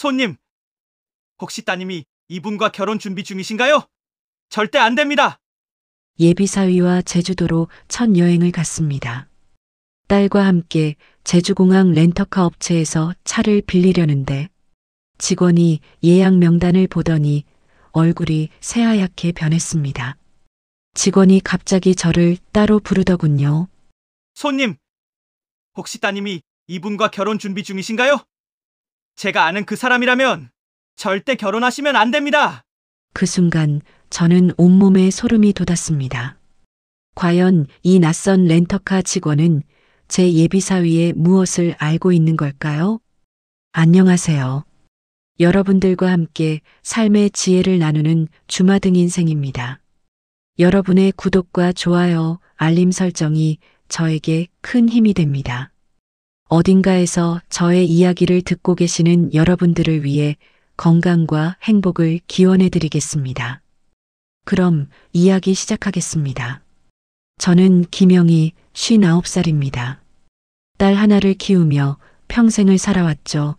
손님, 혹시 따님이 이분과 결혼 준비 중이신가요? 절대 안 됩니다. 예비사위와 제주도로 첫 여행을 갔습니다. 딸과 함께 제주공항 렌터카 업체에서 차를 빌리려는데 직원이 예약 명단을 보더니 얼굴이 새하얗게 변했습니다. 직원이 갑자기 저를 따로 부르더군요. 손님, 혹시 따님이 이분과 결혼 준비 중이신가요? 제가 아는 그 사람이라면 절대 결혼하시면 안 됩니다. 그 순간 저는 온몸에 소름이 돋았습니다. 과연 이 낯선 렌터카 직원은 제 예비사위에 무엇을 알고 있는 걸까요? 안녕하세요. 여러분들과 함께 삶의 지혜를 나누는 주마등 인생입니다. 여러분의 구독과 좋아요, 알림 설정이 저에게 큰 힘이 됩니다. 어딘가에서 저의 이야기를 듣고 계시는 여러분들을 위해 건강과 행복을 기원해 드리겠습니다. 그럼 이야기 시작하겠습니다. 저는 김영희 59살입니다. 딸 하나를 키우며 평생을 살아왔죠.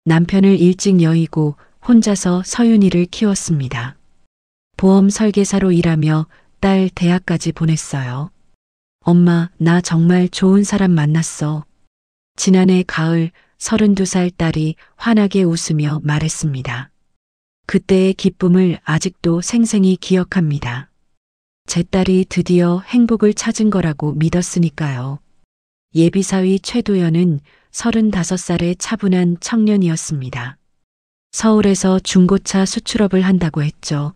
남편을 일찍 여의고 혼자서 서윤이를 키웠습니다. 보험 설계사로 일하며 딸 대학까지 보냈어요. 엄마, 나 정말 좋은 사람 만났어. 지난해 가을 32살 딸이 환하게 웃으며 말했습니다. 그때의 기쁨을 아직도 생생히 기억합니다. 제 딸이 드디어 행복을 찾은 거라고 믿었으니까요. 예비사위 최도연은 35살의 차분한 청년이었습니다. 서울에서 중고차 수출업을 한다고 했죠.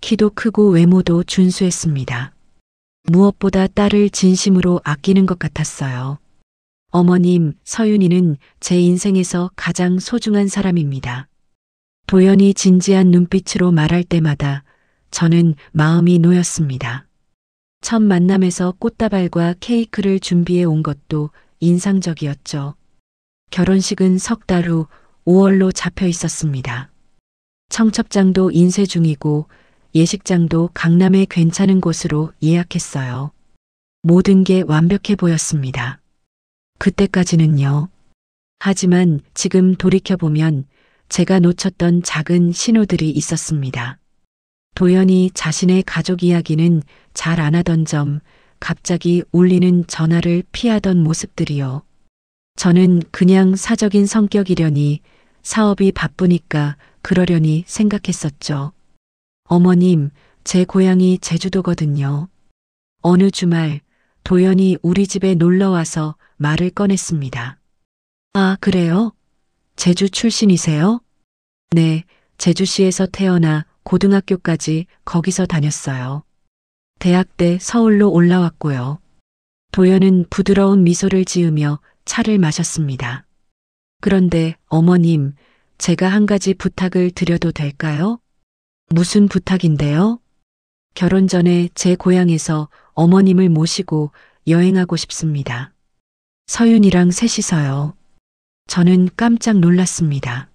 키도 크고 외모도 준수했습니다. 무엇보다 딸을 진심으로 아끼는 것 같았어요. 어머님, 서윤이는 제 인생에서 가장 소중한 사람입니다. 도연이 진지한 눈빛으로 말할 때마다 저는 마음이 놓였습니다. 첫 만남에서 꽃다발과 케이크를 준비해 온 것도 인상적이었죠. 결혼식은 석 달 후 5월로 잡혀 있었습니다. 청첩장도 인쇄 중이고 예식장도 강남의 괜찮은 곳으로 예약했어요. 모든 게 완벽해 보였습니다. 그때까지는요. 하지만 지금 돌이켜보면 제가 놓쳤던 작은 신호들이 있었습니다. 도연이 자신의 가족 이야기는 잘 안 하던 점, 갑자기 울리는 전화를 피하던 모습들이요. 저는 그냥 사적인 성격이려니 사업이 바쁘니까 그러려니 생각했었죠. 어머님, 제 고향이 제주도거든요. 어느 주말 도연이 우리 집에 놀러 와서 말을 꺼냈습니다. 아, 그래요? 제주 출신이세요? 네, 제주시에서 태어나 고등학교까지 거기서 다녔어요. 대학 때 서울로 올라왔고요. 도연은 부드러운 미소를 지으며 차를 마셨습니다. 그런데 어머님, 제가 한 가지 부탁을 드려도 될까요? 무슨 부탁인데요? 결혼 전에 제 고향에서 어머님을 모시고 여행하고 싶습니다. 서윤이랑 셋이서요. 저는 깜짝 놀랐습니다.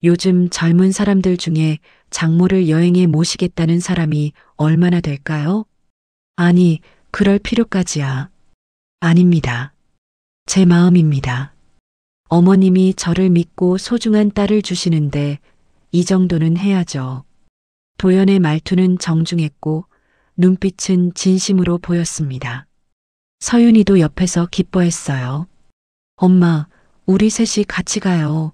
요즘 젊은 사람들 중에 장모를 여행에 모시겠다는 사람이 얼마나 될까요? 아니, 그럴 필요까지야. 아닙니다. 제 마음입니다. 어머님이 저를 믿고 소중한 딸을 주시는데 이 정도는 해야죠. 도연의 말투는 정중했고 눈빛은 진심으로 보였습니다. 서윤이도 옆에서 기뻐했어요. 엄마, 우리 셋이 같이 가요.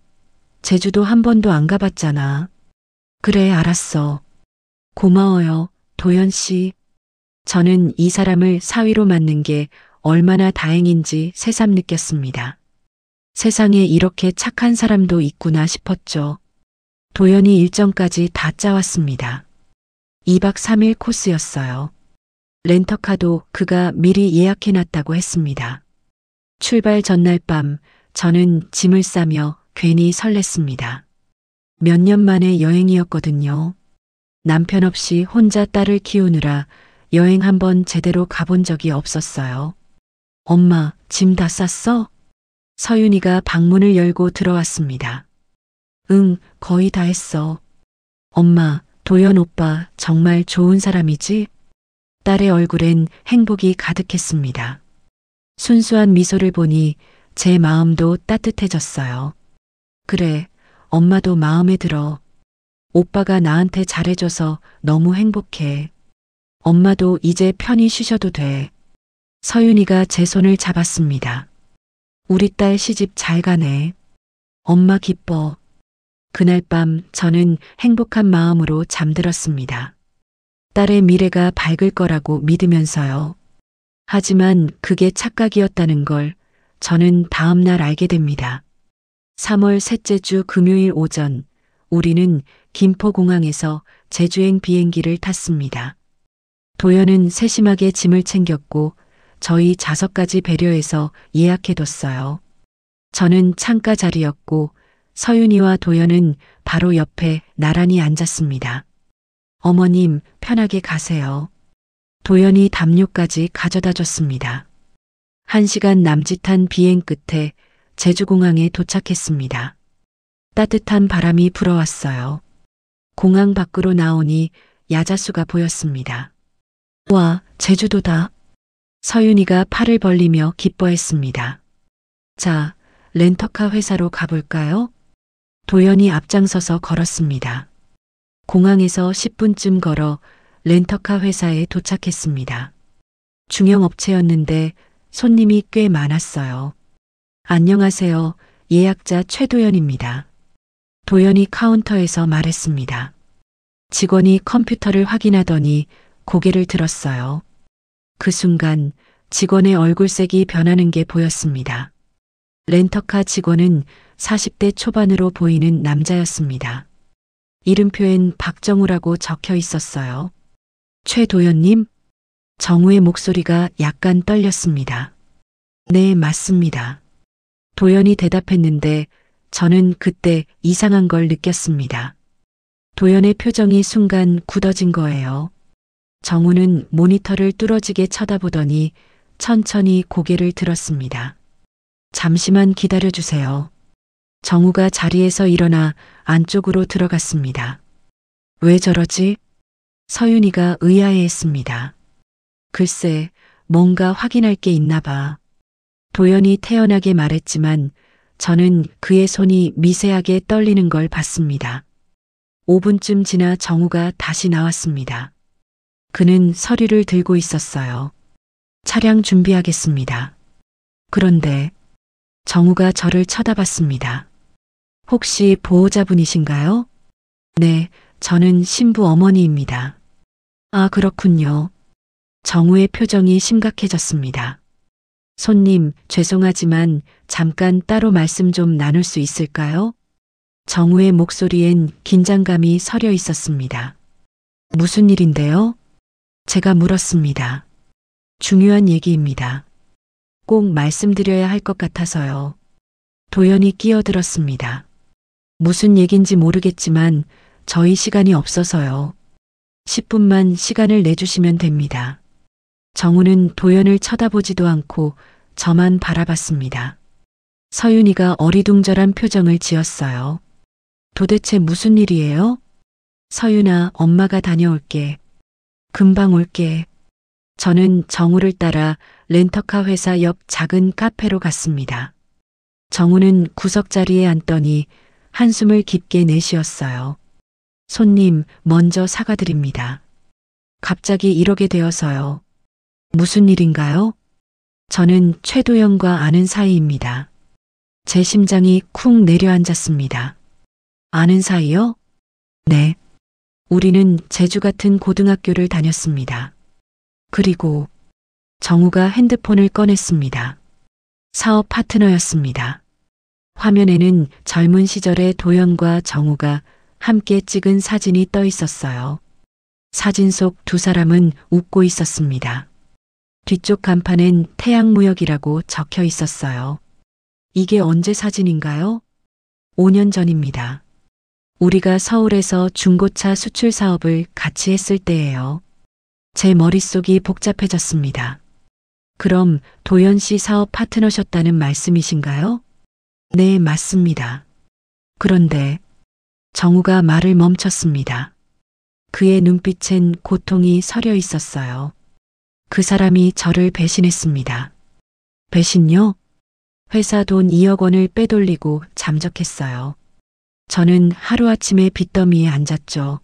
제주도 한 번도 안 가봤잖아. 그래, 알았어. 고마워요, 도연 씨. 저는 이 사람을 사위로 맞는 게 얼마나 다행인지 새삼 느꼈습니다. 세상에 이렇게 착한 사람도 있구나 싶었죠. 도연이 일정까지 다 짜왔습니다. 2박 3일 코스였어요. 렌터카도 그가 미리 예약해놨다고 했습니다. 출발 전날 밤 저는 짐을 싸며 괜히 설렜습니다. 몇 년 만의 여행이었거든요. 남편 없이 혼자 딸을 키우느라 여행 한번 제대로 가본 적이 없었어요. 엄마, 짐 다 쌌어? 서윤이가 방문을 열고 들어왔습니다. 응, 거의 다 했어. 엄마, 도연 오빠 정말 좋은 사람이지? 딸의 얼굴엔 행복이 가득했습니다. 순수한 미소를 보니 제 마음도 따뜻해졌어요. 그래, 엄마도 마음에 들어. 오빠가 나한테 잘해줘서 너무 행복해. 엄마도 이제 편히 쉬셔도 돼. 서윤이가 제 손을 잡았습니다. 우리 딸 시집 잘 가네. 엄마 기뻐. 그날 밤 저는 행복한 마음으로 잠들었습니다. 딸의 미래가 밝을 거라고 믿으면서요. 하지만 그게 착각이었다는 걸 저는 다음 날 알게 됩니다. 3월 셋째 주 금요일 오전, 우리는 김포공항에서 제주행 비행기를 탔습니다. 도연은 세심하게 짐을 챙겼고 저희 5가지 배려해서 예약해뒀어요. 저는 창가 자리였고 서윤이와 도연은 바로 옆에 나란히 앉았습니다. 어머님, 편하게 가세요. 도연이 담요까지 가져다 줬습니다. 1시간 남짓한 비행 끝에 제주공항에 도착했습니다. 따뜻한 바람이 불어왔어요. 공항 밖으로 나오니 야자수가 보였습니다. 와, 제주도다. 서윤이가 팔을 벌리며 기뻐했습니다. 자, 렌터카 회사로 가볼까요? 도연이 앞장서서 걸었습니다. 공항에서 10분쯤 걸어 렌터카 회사에 도착했습니다. 중형업체였는데 손님이 꽤 많았어요. 안녕하세요. 예약자 최도연입니다. 도연이 카운터에서 말했습니다. 직원이 컴퓨터를 확인하더니 고개를 들었어요. 그 순간 직원의 얼굴색이 변하는 게 보였습니다. 렌터카 직원은 40대 초반으로 보이는 남자였습니다. 이름표엔 박정우라고 적혀 있었어요. 최도연님? 정우의 목소리가 약간 떨렸습니다. 네, 맞습니다. 도연이 대답했는데 저는 그때 이상한 걸 느꼈습니다. 도연의 표정이 순간 굳어진 거예요. 정우는 모니터를 뚫어지게 쳐다보더니 천천히 고개를 들었습니다. 잠시만 기다려주세요. 정우가 자리에서 일어나 안쪽으로 들어갔습니다. 왜 저러지? 서윤이가 의아해했습니다. 글쎄, 뭔가 확인할 게 있나 봐. 도연이 태연하게 말했지만 저는 그의 손이 미세하게 떨리는 걸 봤습니다. 5분쯤 지나 정우가 다시 나왔습니다. 그는 서류를 들고 있었어요. 차량 준비하겠습니다. 그런데 정우가 저를 쳐다봤습니다. 혹시 보호자분이신가요? 네, 저는 신부 어머니입니다. 아, 그렇군요. 정우의 표정이 심각해졌습니다. 손님, 죄송하지만 잠깐 따로 말씀 좀 나눌 수 있을까요? 정우의 목소리엔 긴장감이 서려 있었습니다. 무슨 일인데요? 제가 물었습니다. 중요한 얘기입니다. 꼭 말씀드려야 할 것 같아서요. 도연이 끼어들었습니다. 무슨 얘긴지 모르겠지만 저희 시간이 없어서요. 10분만 시간을 내주시면 됩니다. 정우는 도연을 쳐다보지도 않고 저만 바라봤습니다. 서윤이가 어리둥절한 표정을 지었어요. 도대체 무슨 일이에요? 서윤아, 엄마가 다녀올게. 금방 올게. 저는 정우를 따라 렌터카 회사 옆 작은 카페로 갔습니다. 정우는 구석자리에 앉더니 한숨을 깊게 내쉬었어요. 손님, 먼저 사과드립니다. 갑자기 이러게 되어서요. 무슨 일인가요? 저는 최도연과 아는 사이입니다. 제 심장이 쿵 내려앉았습니다. 아는 사이요? 네. 우리는 제주 같은 고등학교를 다녔습니다. 그리고 정우가 핸드폰을 꺼냈습니다. 사업 파트너였습니다. 화면에는 젊은 시절의 도연과 정우가 함께 찍은 사진이 떠 있었어요. 사진 속 두 사람은 웃고 있었습니다. 뒤쪽 간판엔 태양무역이라고 적혀 있었어요. 이게 언제 사진인가요? 5년 전입니다. 우리가 서울에서 중고차 수출 사업을 같이 했을 때예요. 제 머릿속이 복잡해졌습니다. 그럼 도연 씨 사업 파트너셨다는 말씀이신가요? 네, 맞습니다. 그런데 정우가 말을 멈췄습니다. 그의 눈빛엔 고통이 서려 있었어요. 그 사람이 저를 배신했습니다. 배신요? 회사 돈 2억 원을 빼돌리고 잠적했어요. 저는 하루아침에 빚더미에 앉았죠.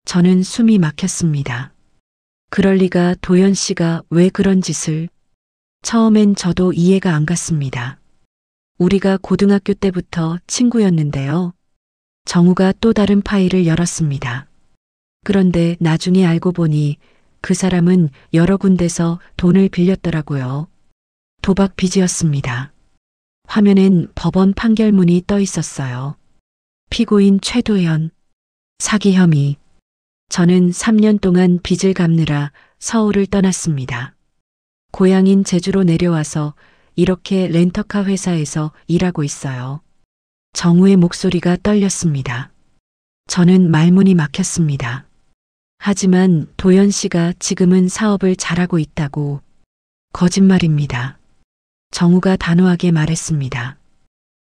저는 숨이 막혔습니다. 그럴 리가 도연 씨가 왜 그런 짓을? 처음엔 저도 이해가 안 갔습니다. 우리가 고등학교 때부터 친구였는데요. 정우가 또 다른 파일을 열었습니다. 그런데 나중에 알고 보니 그 사람은 여러 군데서 돈을 빌렸더라고요. 도박 빚이었습니다. 화면엔 법원 판결문이 떠 있었어요. 피고인 최도연, 사기 혐의. 저는 3년 동안 빚을 갚느라 서울을 떠났습니다. 고향인 제주로 내려와서 이렇게 렌터카 회사에서 일하고 있어요. 정우의 목소리가 떨렸습니다. 저는 말문이 막혔습니다. 하지만 도연 씨가 지금은 사업을 잘하고 있다고. 거짓말입니다. 정우가 단호하게 말했습니다.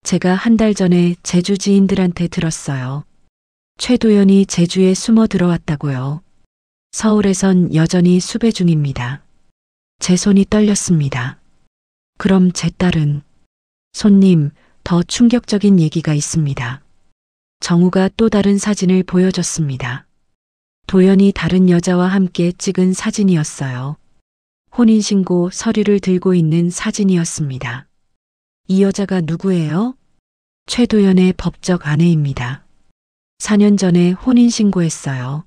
제가 한 달 전에 제주 지인들한테 들었어요. 최도연이 제주에 숨어 들어왔다고요. 서울에선 여전히 수배 중입니다. 제 손이 떨렸습니다. 그럼 제 딸은? 손님, 더 충격적인 얘기가 있습니다. 정우가 또 다른 사진을 보여줬습니다. 도연이 다른 여자와 함께 찍은 사진이었어요. 혼인신고 서류를 들고 있는 사진이었습니다. 이 여자가 누구예요? 최도연의 법적 아내입니다. 4년 전에 혼인신고했어요.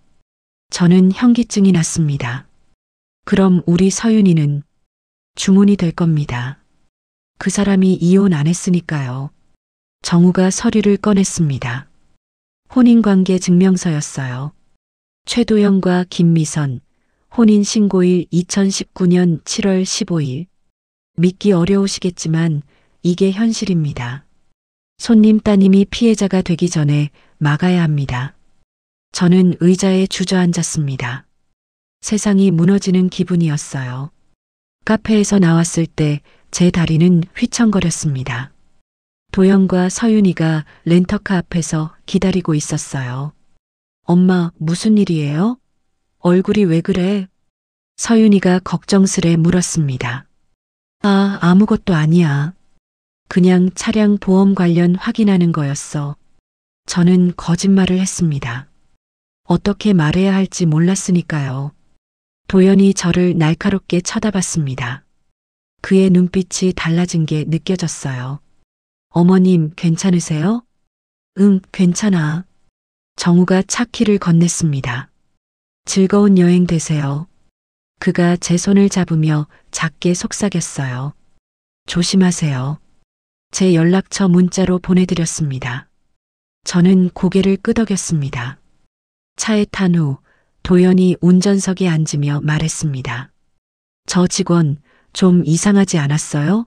저는 현기증이 났습니다. 그럼 우리 서윤이는 주문이 될 겁니다. 그 사람이 이혼 안 했으니까요. 정우가 서류를 꺼냈습니다. 혼인관계 증명서였어요. 최도연과 김미선, 혼인신고일 2019년 7월 15일. 믿기 어려우시겠지만 이게 현실입니다. 손님 따님이 피해자가 되기 전에 막아야 합니다. 저는 의자에 주저앉았습니다. 세상이 무너지는 기분이었어요. 카페에서 나왔을 때 제 다리는 휘청거렸습니다. 도연과 서윤이가 렌터카 앞에서 기다리고 있었어요. 엄마, 무슨 일이에요? 얼굴이 왜 그래? 서윤이가 걱정스레 물었습니다. 아무것도 아니야. 그냥 차량 보험 관련 확인하는 거였어. 저는 거짓말을 했습니다. 어떻게 말해야 할지 몰랐으니까요. 도연이 저를 날카롭게 쳐다봤습니다. 그의 눈빛이 달라진 게 느껴졌어요. 어머님, 괜찮으세요? 응, 괜찮아. 정우가 차 키를 건넸습니다. 즐거운 여행 되세요. 그가 제 손을 잡으며 작게 속삭였어요. 조심하세요. 제 연락처 문자로 보내드렸습니다. 저는 고개를 끄덕였습니다. 차에 탄 후 도연이 운전석에 앉으며 말했습니다. 저 직원 좀 이상하지 않았어요?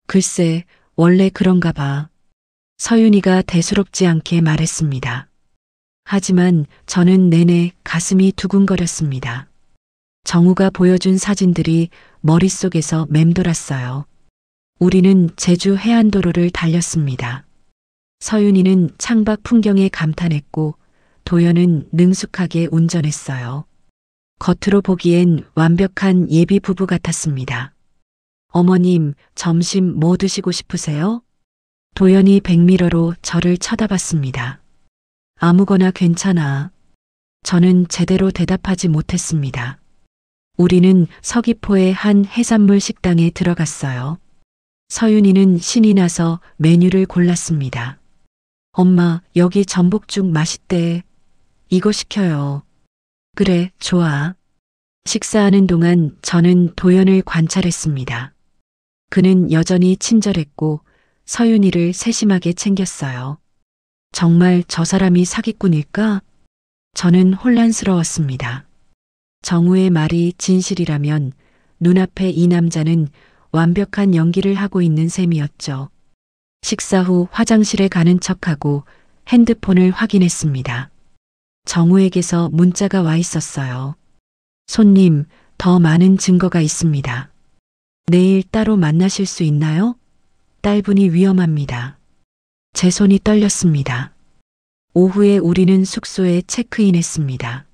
글쎄, 원래 그런가 봐. 서윤이가 대수롭지 않게 말했습니다. 하지만 저는 내내 가슴이 두근거렸습니다. 정우가 보여준 사진들이 머릿속에서 맴돌았어요. 우리는 제주 해안도로를 달렸습니다. 서윤이는 창밖 풍경에 감탄했고 도연은 능숙하게 운전했어요. 겉으로 보기엔 완벽한 예비 부부 같았습니다. 어머님, 점심 뭐 드시고 싶으세요? 도연이 백미러로 저를 쳐다봤습니다. 아무거나 괜찮아. 저는 제대로 대답하지 못했습니다. 우리는 서귀포의 한 해산물 식당에 들어갔어요. 서윤이는 신이 나서 메뉴를 골랐습니다. 엄마, 여기 전복죽 맛있대. 이거 시켜요. 그래, 좋아. 식사하는 동안 저는 도연을 관찰했습니다. 그는 여전히 친절했고 서윤이를 세심하게 챙겼어요. 정말 저 사람이 사기꾼일까? 저는 혼란스러웠습니다. 정우의 말이 진실이라면 눈앞에 이 남자는 완벽한 연기를 하고 있는 셈이었죠. 식사 후 화장실에 가는 척하고 핸드폰을 확인했습니다. 정우에게서 문자가 와 있었어요. 손님, 더 많은 증거가 있습니다. 내일 따로 만나실 수 있나요? 딸분이 위험합니다. 제 손이 떨렸습니다. 오후에 우리는 숙소에 체크인했습니다.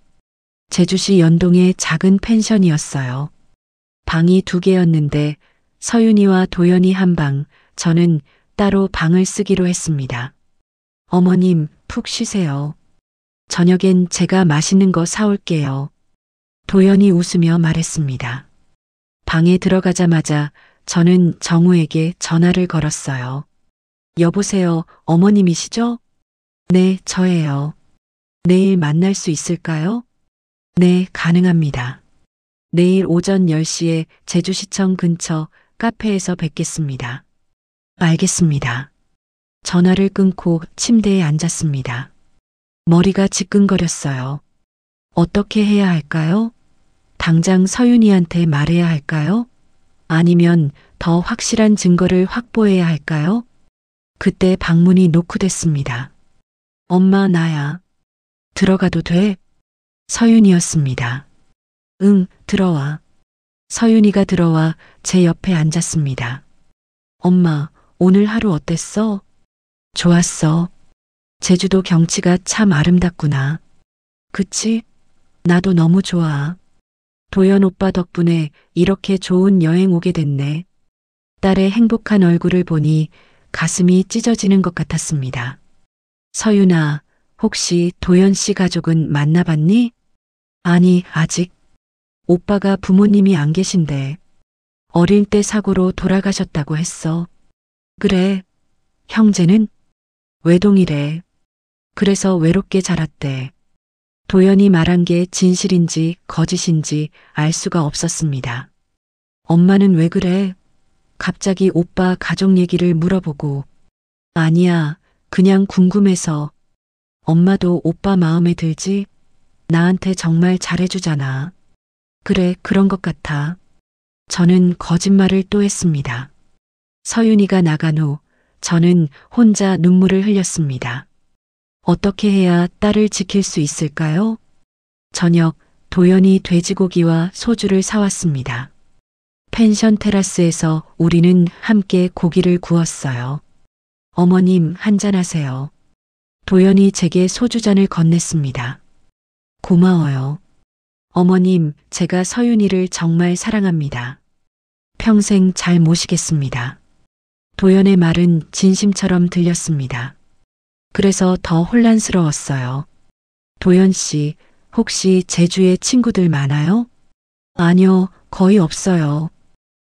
제주시 연동의 작은 펜션이었어요. 방이 2개였는데 서윤이와 도연이 한 방, 저는 따로 방을 쓰기로 했습니다. 어머님, 푹 쉬세요. 저녁엔 제가 맛있는 거 사올게요. 도연이 웃으며 말했습니다. 방에 들어가자마자 저는 정우에게 전화를 걸었어요. 여보세요, 어머님이시죠? 네, 저예요. 내일 만날 수 있을까요? 네, 가능합니다. 내일 오전 10시에 제주시청 근처 카페에서 뵙겠습니다. 알겠습니다. 전화를 끊고 침대에 앉았습니다. 머리가 지끈거렸어요. 어떻게 해야 할까요? 당장 서윤이한테 말해야 할까요? 아니면 더 확실한 증거를 확보해야 할까요? 그때 방문이 노크됐습니다. 엄마, 나야. 들어가도 돼? 서윤이었습니다. 응, 들어와. 서윤이가 들어와 제 옆에 앉았습니다. 엄마, 오늘 하루 어땠어? 좋았어. 제주도 경치가 참 아름답구나. 그치? 나도 너무 좋아. 도연 오빠 덕분에 이렇게 좋은 여행 오게 됐네. 딸의 행복한 얼굴을 보니 가슴이 찢어지는 것 같았습니다. 서윤아, 혹시 도연 씨 가족은 만나봤니? 아니, 아직. 오빠가 부모님이 안 계신데. 어릴 때 사고로 돌아가셨다고 했어. 그래. 형제는? 외동이래. 그래서 외롭게 자랐대. 도연이 말한 게 진실인지 거짓인지 알 수가 없었습니다. 엄마는 왜 그래? 갑자기 오빠 가족 얘기를 물어보고. 아니야, 그냥 궁금해서. 엄마도 오빠 마음에 들지? 나한테 정말 잘해주잖아. 그래, 그런 것 같아. 저는 거짓말을 또 했습니다. 서윤이가 나간 후 저는 혼자 눈물을 흘렸습니다. 어떻게 해야 딸을 지킬 수 있을까요? 저녁 도연이 돼지고기와 소주를 사왔습니다. 펜션 테라스에서 우리는 함께 고기를 구웠어요. 어머님, 한잔하세요. 도연이 제게 소주잔을 건넸습니다. 고마워요. 어머님, 제가 서윤이를 정말 사랑합니다. 평생 잘 모시겠습니다. 도연의 말은 진심처럼 들렸습니다. 그래서 더 혼란스러웠어요. 도연 씨, 혹시 제주에 친구들 많아요? 아니요, 거의 없어요.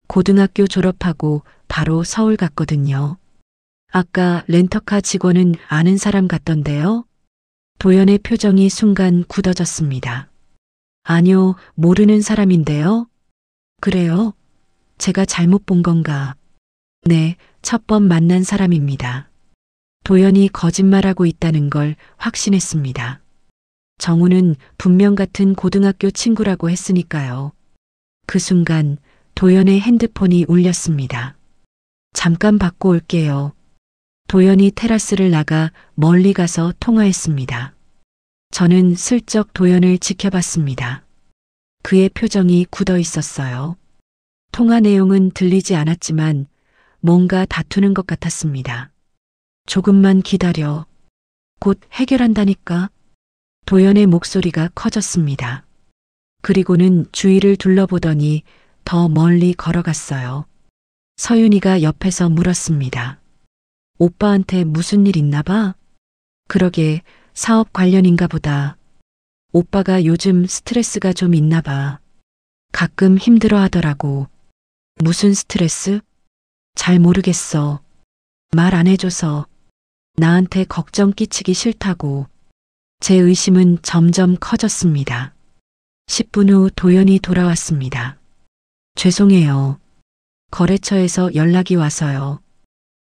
고등학교 졸업하고 바로 서울 갔거든요. 아까 렌터카 직원은 아는 사람 같던데요? 도연의 표정이 순간 굳어졌습니다. 아니요, 모르는 사람인데요. 그래요? 제가 잘못 본 건가? 네, 첫 번 만난 사람입니다. 도연이 거짓말하고 있다는 걸 확신했습니다. 정우는 분명 같은 고등학교 친구라고 했으니까요. 그 순간 도연의 핸드폰이 울렸습니다. 잠깐 받고 올게요. 도연이 테라스를 나가 멀리 가서 통화했습니다. 저는 슬쩍 도연을 지켜봤습니다. 그의 표정이 굳어 있었어요. 통화 내용은 들리지 않았지만 뭔가 다투는 것 같았습니다. 조금만 기다려. 곧 해결한다니까. 도연의 목소리가 커졌습니다. 그리고는 주위를 둘러보더니 더 멀리 걸어갔어요. 서윤이가 옆에서 물었습니다. 오빠한테 무슨 일 있나 봐? 그러게, 사업 관련인가 보다. 오빠가 요즘 스트레스가 좀 있나 봐. 가끔 힘들어 하더라고. 무슨 스트레스? 잘 모르겠어. 말 안 해줘서. 나한테 걱정 끼치기 싫다고. 제 의심은 점점 커졌습니다. 10분 후 도연이 돌아왔습니다. 죄송해요. 거래처에서 연락이 와서요.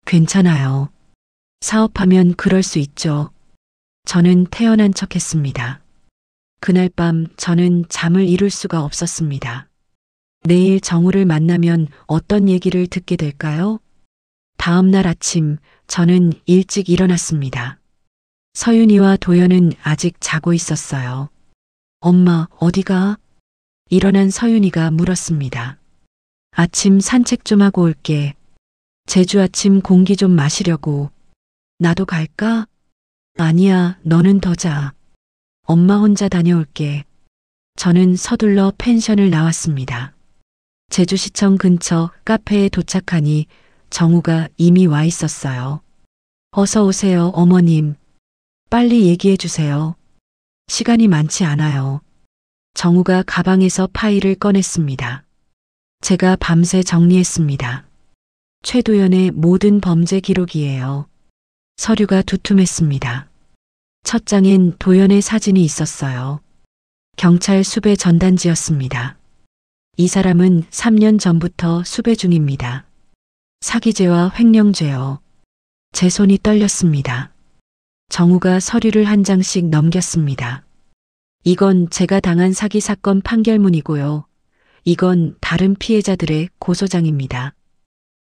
괜찮아요. 사업하면 그럴 수 있죠. 저는 태연한 척했습니다. 그날 밤 저는 잠을 이룰 수가 없었습니다. 내일 정우를 만나면 어떤 얘기를 듣게 될까요? 다음 날 아침 저는 일찍 일어났습니다. 서윤이와 도연은 아직 자고 있었어요. 엄마, 어디가? 일어난 서윤이가 물었습니다. 아침 산책 좀 하고 올게. 제주 아침 공기 좀 마시려고. 나도 갈까? 아니야, 너는 더 자. 엄마 혼자 다녀올게. 저는 서둘러 펜션을 나왔습니다. 제주시청 근처 카페에 도착하니 정우가 이미 와 있었어요. 어서 오세요, 어머님. 빨리 얘기해 주세요. 시간이 많지 않아요. 정우가 가방에서 파일을 꺼냈습니다. 제가 밤새 정리했습니다. 최도연의 모든 범죄 기록이에요. 서류가 두툼했습니다. 첫 장엔 도연의 사진이 있었어요. 경찰 수배 전단지였습니다. 이 사람은 3년 전부터 수배 중입니다. 사기죄와 횡령죄요. 제 손이 떨렸습니다. 정우가 서류를 한 장씩 넘겼습니다. 이건 제가 당한 사기 사건 판결문이고요. 이건 다른 피해자들의 고소장입니다.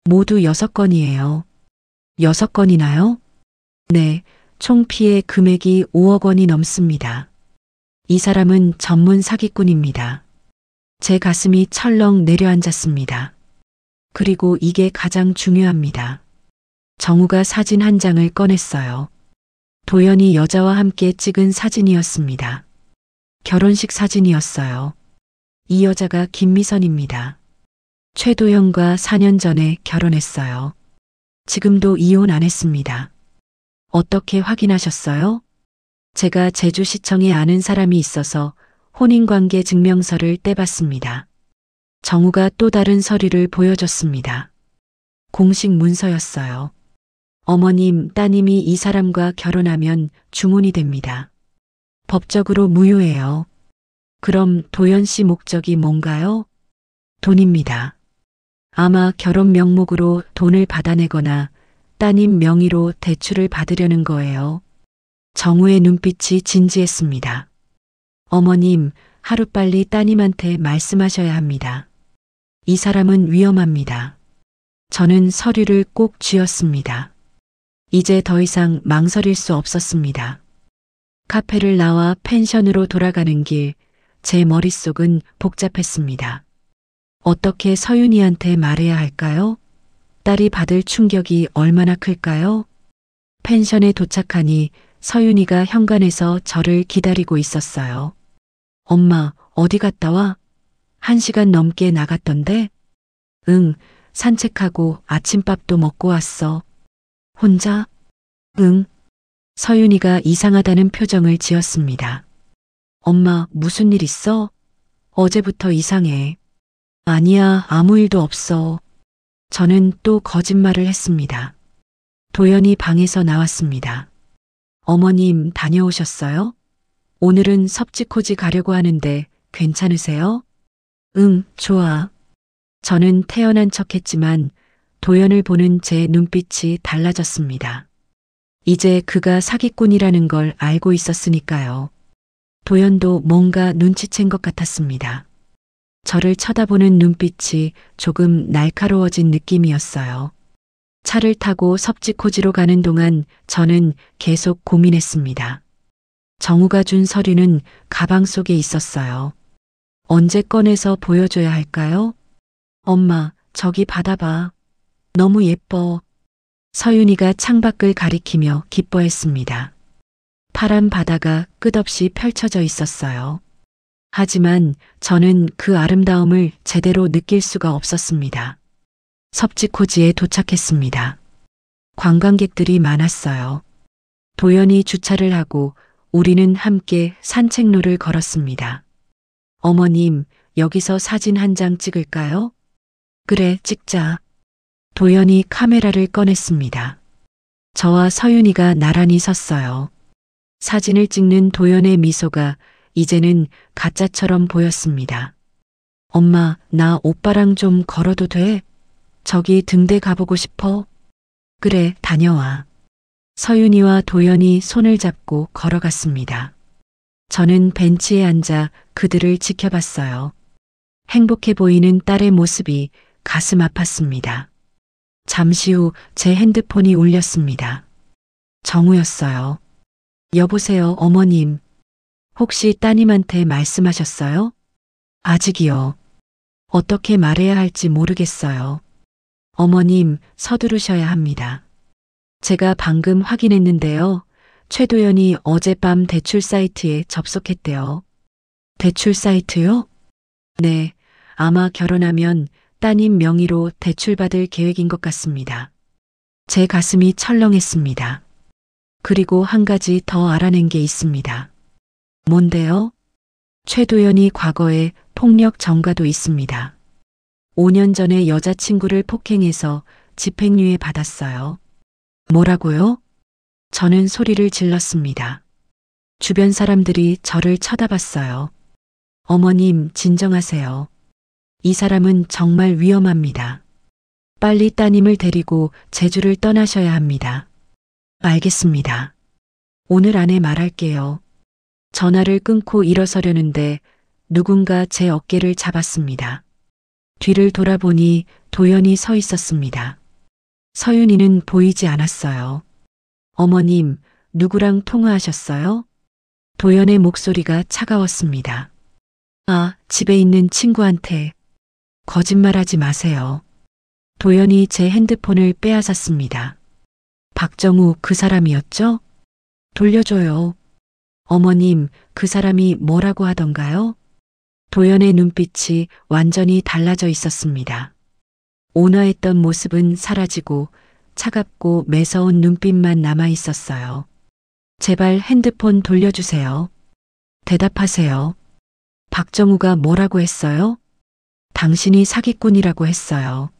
모두 6건이에요. 6건이나요? 네, 총 피해 금액이 5억 원이 넘습니다. 이 사람은 전문 사기꾼입니다. 제 가슴이 철렁 내려앉았습니다. 그리고 이게 가장 중요합니다. 정우가 사진 한 장을 꺼냈어요. 도연이 여자와 함께 찍은 사진이었습니다. 결혼식 사진이었어요. 이 여자가 김미선입니다. 최도연과 4년 전에 결혼했어요. 지금도 이혼 안 했습니다. 어떻게 확인하셨어요? 제가 제주시청에 아는 사람이 있어서 혼인관계 증명서를 떼봤습니다. 정우가 또 다른 서류를 보여줬습니다. 공식 문서였어요. 어머님, 따님이 이 사람과 결혼하면 주문이 됩니다. 법적으로 무효예요. 그럼 도연 씨 목적이 뭔가요? 돈입니다. 아마 결혼 명목으로 돈을 받아내거나 따님 명의로 대출을 받으려는 거예요. 정우의 눈빛이 진지했습니다. 어머님, 하루빨리 따님한테 말씀하셔야 합니다. 이 사람은 위험합니다. 저는 서류를 꼭 쥐었습니다. 이제 더 이상 망설일 수 없었습니다. 카페를 나와 펜션으로 돌아가는 길, 제 머릿속은 복잡했습니다. 어떻게 서윤이한테 말해야 할까요? 딸이 받을 충격이 얼마나 클까요? 펜션에 도착하니 서윤이가 현관에서 저를 기다리고 있었어요. 엄마, 어디 갔다 와? 1시간 넘게 나갔던데? 응, 산책하고 아침밥도 먹고 왔어. 혼자? 응. 서윤이가 이상하다는 표정을 지었습니다. 엄마, 무슨 일 있어? 어제부터 이상해. 아니야, 아무 일도 없어. 저는 또 거짓말을 했습니다. 도연이 방에서 나왔습니다. 어머님, 다녀오셨어요? 오늘은 섭지코지 가려고 하는데 괜찮으세요? 응, 좋아. 저는 태연한 척했지만 도연을 보는 제 눈빛이 달라졌습니다. 이제 그가 사기꾼이라는 걸 알고 있었으니까요. 도연도 뭔가 눈치챈 것 같았습니다. 저를 쳐다보는 눈빛이 조금 날카로워진 느낌이었어요. 차를 타고 섭지코지로 가는 동안 저는 계속 고민했습니다. 정우가 준 서류는 가방 속에 있었어요. 언제 꺼내서 보여줘야 할까요? 엄마, 저기 받아봐. 너무 예뻐. 서윤이가 창밖을 가리키며 기뻐했습니다. 파란 바다가 끝없이 펼쳐져 있었어요. 하지만 저는 그 아름다움을 제대로 느낄 수가 없었습니다. 섭지코지에 도착했습니다. 관광객들이 많았어요. 도연이 주차를 하고 우리는 함께 산책로를 걸었습니다. 어머님, 여기서 사진 한 장 찍을까요? 그래, 찍자. 도연이 카메라를 꺼냈습니다. 저와 서윤이가 나란히 섰어요. 사진을 찍는 도연의 미소가 이제는 가짜처럼 보였습니다. 엄마, 나 오빠랑 좀 걸어도 돼? 저기 등대 가보고 싶어? 그래, 다녀와. 서윤이와 도연이 손을 잡고 걸어갔습니다. 저는 벤치에 앉아 그들을 지켜봤어요. 행복해 보이는 딸의 모습이 가슴 아팠습니다. 잠시 후 제 핸드폰이 울렸습니다. 정우였어요. 여보세요, 어머님. 혹시 따님한테 말씀하셨어요? 아직이요. 어떻게 말해야 할지 모르겠어요. 어머님, 서두르셔야 합니다. 제가 방금 확인했는데요. 최도연이 어젯밤 대출 사이트에 접속했대요. 대출 사이트요? 네, 아마 결혼하면 따님 명의로 대출받을 계획인 것 같습니다. 제 가슴이 철렁했습니다. 그리고 한 가지 더 알아낸 게 있습니다. 뭔데요? 최도연이 과거에 폭력 전가도 있습니다. 5년 전에 여자친구를 폭행해서 집행유예 받았어요. 뭐라고요? 저는 소리를 질렀습니다. 주변 사람들이 저를 쳐다봤어요. 어머님, 진정하세요. 이 사람은 정말 위험합니다. 빨리 따님을 데리고 제주를 떠나셔야 합니다. 알겠습니다. 오늘 안에 말할게요. 전화를 끊고 일어서려는데 누군가 제 어깨를 잡았습니다. 뒤를 돌아보니 도연이 서 있었습니다. 서윤이는 보이지 않았어요. 어머님, 누구랑 통화하셨어요? 도연의 목소리가 차가웠습니다. 아, 집에 있는 친구한테. 거짓말하지 마세요. 도연이 제 핸드폰을 빼앗았습니다. 박정우 그 사람이었죠? 돌려줘요. 어머님, 그 사람이 뭐라고 하던가요? 도연의 눈빛이 완전히 달라져 있었습니다. 온화했던 모습은 사라지고 차갑고 매서운 눈빛만 남아 있었어요. 제발 핸드폰 돌려주세요. 대답하세요. 박정우가 뭐라고 했어요? 당신이 사기꾼이라고 했어요.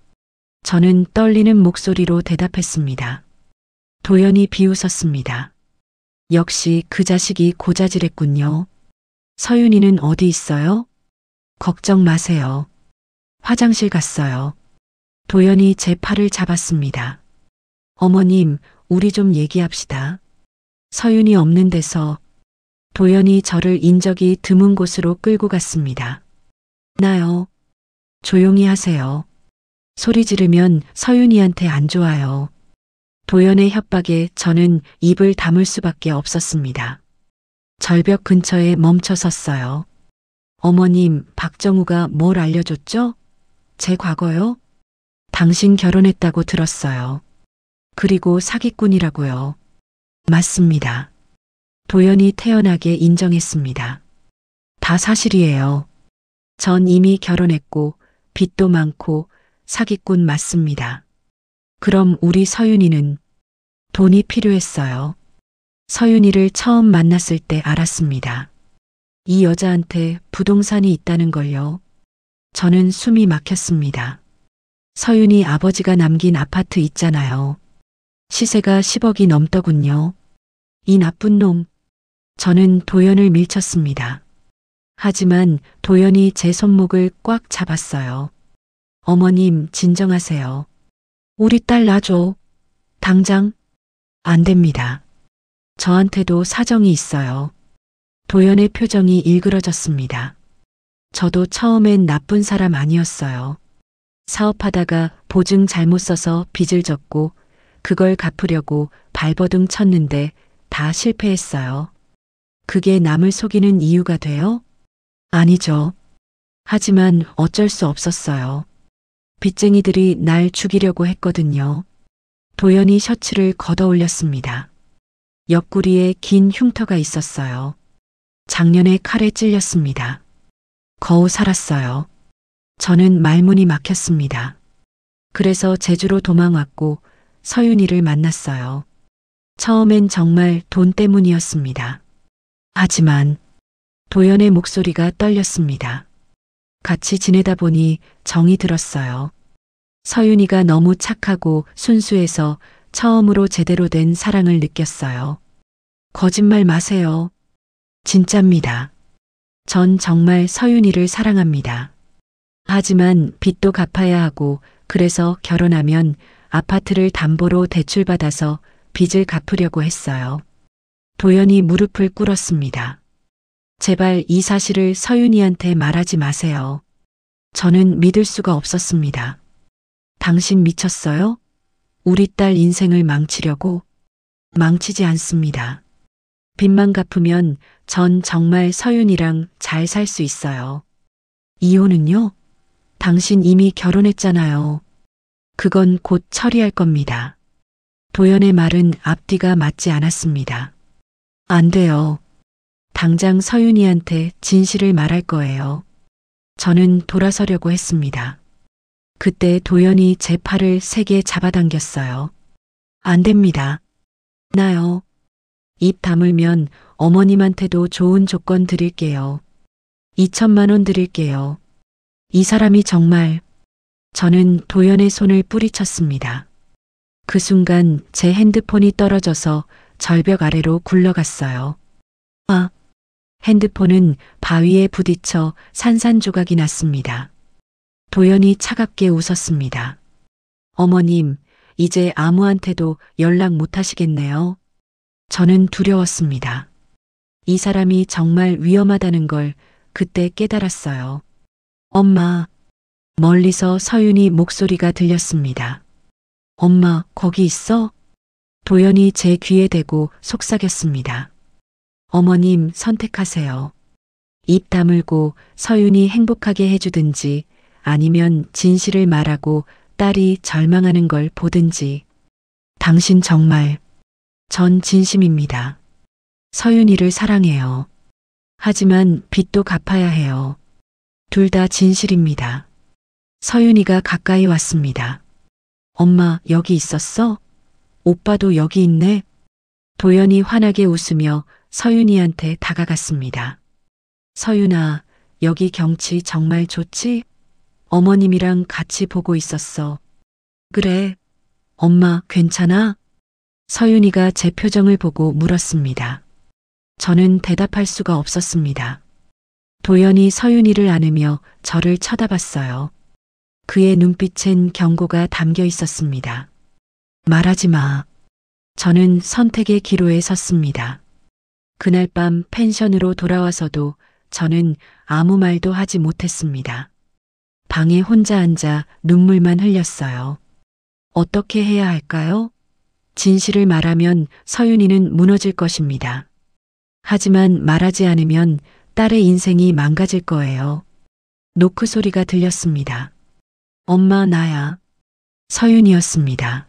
저는 떨리는 목소리로 대답했습니다. 도연이 비웃었습니다. 역시 그 자식이 고자질했군요. 서윤이는 어디 있어요? 걱정 마세요. 화장실 갔어요. 도연이 제 팔을 잡았습니다. 어머님, 우리 좀 얘기합시다. 서윤이 없는 데서. 도연이 저를 인적이 드문 곳으로 끌고 갔습니다. 나요. 조용히 하세요. 소리 지르면 서윤이한테 안 좋아요. 도연의 협박에 저는 입을 다물 수밖에 없었습니다. 절벽 근처에 멈춰 섰어요. 어머님, 박정우가 뭘 알려줬죠? 제 과거요? 당신 결혼했다고 들었어요. 그리고 사기꾼이라고요. 맞습니다. 도연이 태연하게 인정했습니다. 다 사실이에요. 전 이미 결혼했고 빚도 많고 사기꾼 맞습니다. 그럼 우리 서윤이는? 돈이 필요했어요. 서윤이를 처음 만났을 때 알았습니다. 이 여자한테 부동산이 있다는 걸요. 저는 숨이 막혔습니다. 서윤이 아버지가 남긴 아파트 있잖아요. 시세가 10억이 넘더군요. 이 나쁜 놈. 저는 도연을 밀쳤습니다. 하지만 도연이 제 손목을 꽉 잡았어요. 어머님, 진정하세요. 우리 딸 놔줘. 당장. 안 됩니다. 저한테도 사정이 있어요. 도연의 표정이 일그러졌습니다. 저도 처음엔 나쁜 사람 아니었어요. 사업하다가 보증 잘못 써서 빚을 졌고 그걸 갚으려고 발버둥 쳤는데 다 실패했어요. 그게 남을 속이는 이유가 돼요? 아니죠. 하지만 어쩔 수 없었어요. 빚쟁이들이 날 죽이려고 했거든요. 도연이 셔츠를 걷어 올렸습니다. 옆구리에 긴 흉터가 있었어요. 작년에 칼에 찔렸습니다. 거우 살았어요. 저는 말문이 막혔습니다. 그래서 제주로 도망왔고 서윤이를 만났어요. 처음엔 정말 돈 때문이었습니다. 하지만 도연의 목소리가 떨렸습니다. 같이 지내다 보니 정이 들었어요. 서윤이가 너무 착하고 순수해서 처음으로 제대로 된 사랑을 느꼈어요. 거짓말 마세요. 진짜입니다. 전 정말 서윤이를 사랑합니다. 하지만 빚도 갚아야 하고 그래서 결혼하면 아파트를 담보로 대출받아서 빚을 갚으려고 했어요. 도연이 무릎을 꿇었습니다. 제발 이 사실을 서윤이한테 말하지 마세요. 저는 믿을 수가 없었습니다. 당신 미쳤어요? 우리 딸 인생을 망치려고? 망치지 않습니다. 빚만 갚으면 전 정말 서윤이랑 잘 살 수 있어요. 이혼은요? 당신 이미 결혼했잖아요. 그건 곧 처리할 겁니다. 도연의 말은 앞뒤가 맞지 않았습니다. 안 돼요. 당장 서윤이한테 진실을 말할 거예요. 저는 돌아서려고 했습니다. 그때 도연이 제 팔을 세게 잡아당겼어요. 안 됩니다. 나요. 입 다물면 어머님한테도 좋은 조건 드릴게요. 2천만 원 드릴게요. 이 사람이 정말. 저는 도연의 손을 뿌리쳤습니다. 그 순간 제 핸드폰이 떨어져서 절벽 아래로 굴러갔어요. 아, 핸드폰은 바위에 부딪혀 산산조각이 났습니다. 도연이 차갑게 웃었습니다. 어머님, 이제 아무한테도 연락 못 하시겠네요. 저는 두려웠습니다. 이 사람이 정말 위험하다는 걸 그때 깨달았어요. 엄마, 멀리서 서윤이 목소리가 들렸습니다. 엄마, 거기 있어? 도연이 제 귀에 대고 속삭였습니다. 어머님, 선택하세요. 입 다물고 서윤이 행복하게 해주든지 아니면 진실을 말하고 딸이 절망하는 걸 보든지. 당신 정말. 전 진심입니다. 서윤이를 사랑해요. 하지만 빚도 갚아야 해요. 둘 다 진실입니다. 서윤이가 가까이 왔습니다. 엄마, 여기 있었어? 오빠도 여기 있네? 도연이 환하게 웃으며 서윤이한테 다가갔습니다. 서윤아, 여기 경치 정말 좋지? 어머님이랑 같이 보고 있었어. 그래. 엄마, 괜찮아? 서윤이가 제 표정을 보고 물었습니다. 저는 대답할 수가 없었습니다. 도연이 서윤이를 안으며 저를 쳐다봤어요. 그의 눈빛엔 경고가 담겨 있었습니다. 말하지 마. 저는 선택의 기로에 섰습니다. 그날 밤 펜션으로 돌아와서도 저는 아무 말도 하지 못했습니다. 방에 혼자 앉아 눈물만 흘렸어요. 어떻게 해야 할까요? 진실을 말하면 서윤이는 무너질 것입니다. 하지만 말하지 않으면 딸의 인생이 망가질 거예요. 노크 소리가 들렸습니다. 엄마, 나야. 서윤이었습니다.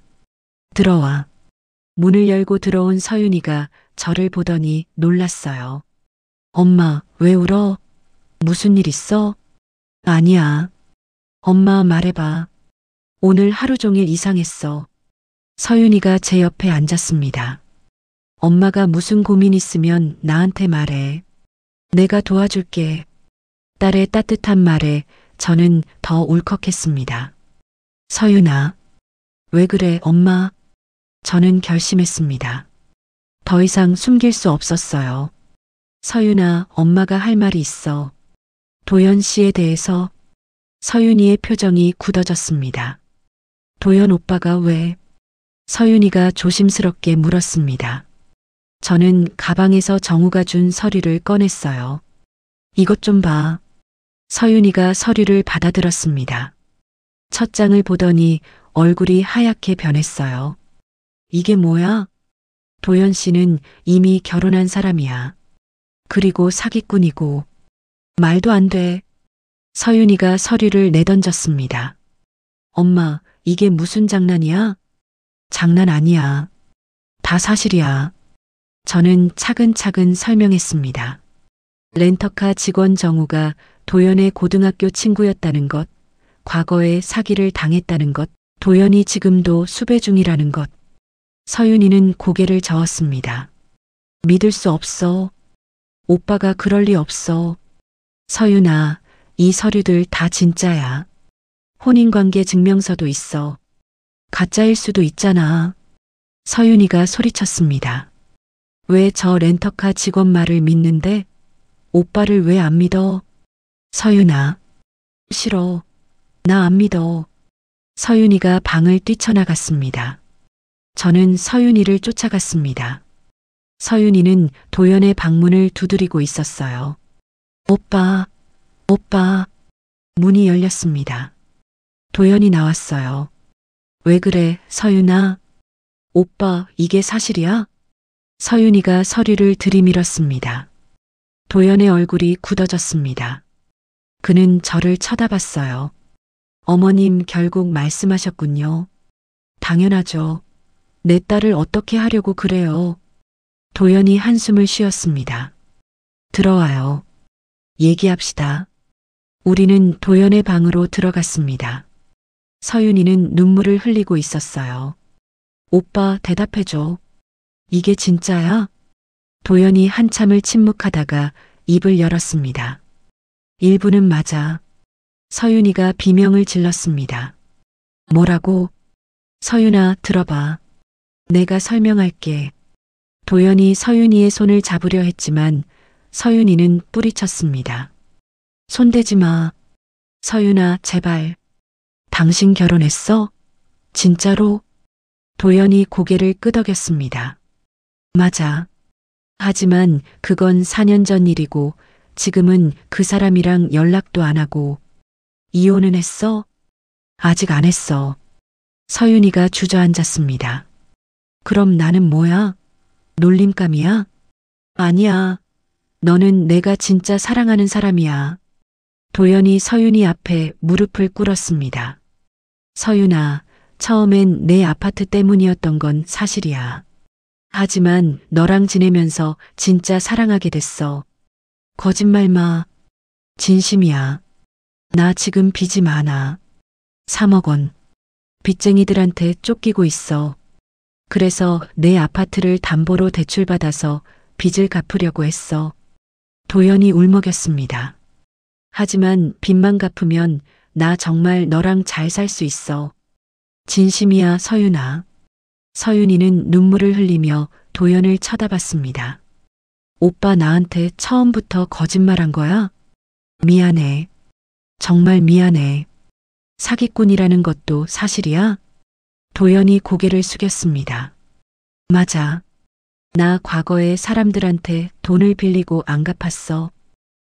들어와. 문을 열고 들어온 서윤이가 저를 보더니 놀랐어요. 엄마, 왜 울어? 무슨 일 있어? 아니야. 엄마, 말해봐. 오늘 하루 종일 이상했어. 서윤이가 제 옆에 앉았습니다. 엄마가 무슨 고민 있으면 나한테 말해. 내가 도와줄게. 딸의 따뜻한 말에 저는 더 울컥했습니다. 서윤아, 왜 그래, 엄마? 저는 결심했습니다. 더 이상 숨길 수 없었어요. 서윤아, 엄마가 할 말이 있어. 도연 씨에 대해서. 서윤이의 표정이 굳어졌습니다. 도연 오빠가 왜? 서윤이가 조심스럽게 물었습니다. 저는 가방에서 정우가 준 서류를 꺼냈어요. 이것 좀 봐. 서윤이가 서류를 받아들었습니다. 첫 장을 보더니 얼굴이 하얗게 변했어요. 이게 뭐야? 도연 씨는 이미 결혼한 사람이야. 그리고 사기꾼이고. 말도 안 돼. 서윤이가 서류를 내던졌습니다. 엄마, 이게 무슨 장난이야? 장난 아니야. 다 사실이야. 저는 차근차근 설명했습니다. 렌터카 직원 정우가 도연의 고등학교 친구였다는 것, 과거에 사기를 당했다는 것, 도연이 지금도 수배 중이라는 것. 서윤이는 고개를 저었습니다. 믿을 수 없어. 오빠가 그럴 리 없어. 서윤아, 이 서류들 다 진짜야. 혼인관계 증명서도 있어. 가짜일 수도 있잖아. 서윤이가 소리쳤습니다. 왜 저 렌터카 직원 말을 믿는데? 오빠를 왜 안 믿어? 서윤아. 싫어. 나 안 믿어. 서윤이가 방을 뛰쳐나갔습니다. 저는 서윤이를 쫓아갔습니다. 서윤이는 도연의 방문을 두드리고 있었어요. 오빠, 오빠. 문이 열렸습니다. 도연이 나왔어요. 왜 그래, 서윤아? 오빠, 이게 사실이야? 서윤이가 서류를 들이밀었습니다. 도연의 얼굴이 굳어졌습니다. 그는 저를 쳐다봤어요. 어머님 결국 말씀하셨군요. 당연하죠. 내 딸을 어떻게 하려고 그래요. 도연이 한숨을 쉬었습니다. 들어와요. 얘기합시다. 우리는 도연의 방으로 들어갔습니다. 서윤이는 눈물을 흘리고 있었어요. 오빠 대답해줘. 이게 진짜야? 도연이 한참을 침묵하다가 입을 열었습니다. 일부는 맞아. 서윤이가 비명을 질렀습니다. 뭐라고? 서윤아, 들어봐. 내가 설명할게. 도연이 서윤이의 손을 잡으려 했지만 서윤이는 뿌리쳤습니다. 손대지 마. 서윤아, 제발. 당신 결혼했어? 진짜로? 도연이 고개를 끄덕였습니다. 맞아. 하지만 그건 4년 전 일이고 지금은 그 사람이랑 연락도 안 하고. 이혼은 했어? 아직 안 했어. 서윤이가 주저앉았습니다. 그럼 나는 뭐야? 놀림감이야? 아니야. 너는 내가 진짜 사랑하는 사람이야. 도연이 서윤이 앞에 무릎을 꿇었습니다. 서윤아, 처음엔 내 아파트 때문이었던 건 사실이야. 하지만 너랑 지내면서 진짜 사랑하게 됐어. 거짓말 마. 진심이야. 나 지금 빚이 많아. 3억 원. 빚쟁이들한테 쫓기고 있어. 그래서 내 아파트를 담보로 대출받아서 빚을 갚으려고 했어. 도연이 울먹였습니다. 하지만 빚만 갚으면 나 정말 너랑 잘 살 수 있어. 진심이야, 서윤아. 서윤이는 눈물을 흘리며 도연을 쳐다봤습니다. 오빠 나한테 처음부터 거짓말한 거야? 미안해. 정말 미안해. 사기꾼이라는 것도 사실이야? 도연이 고개를 숙였습니다. 맞아. 나 과거에 사람들한테 돈을 빌리고 안 갚았어.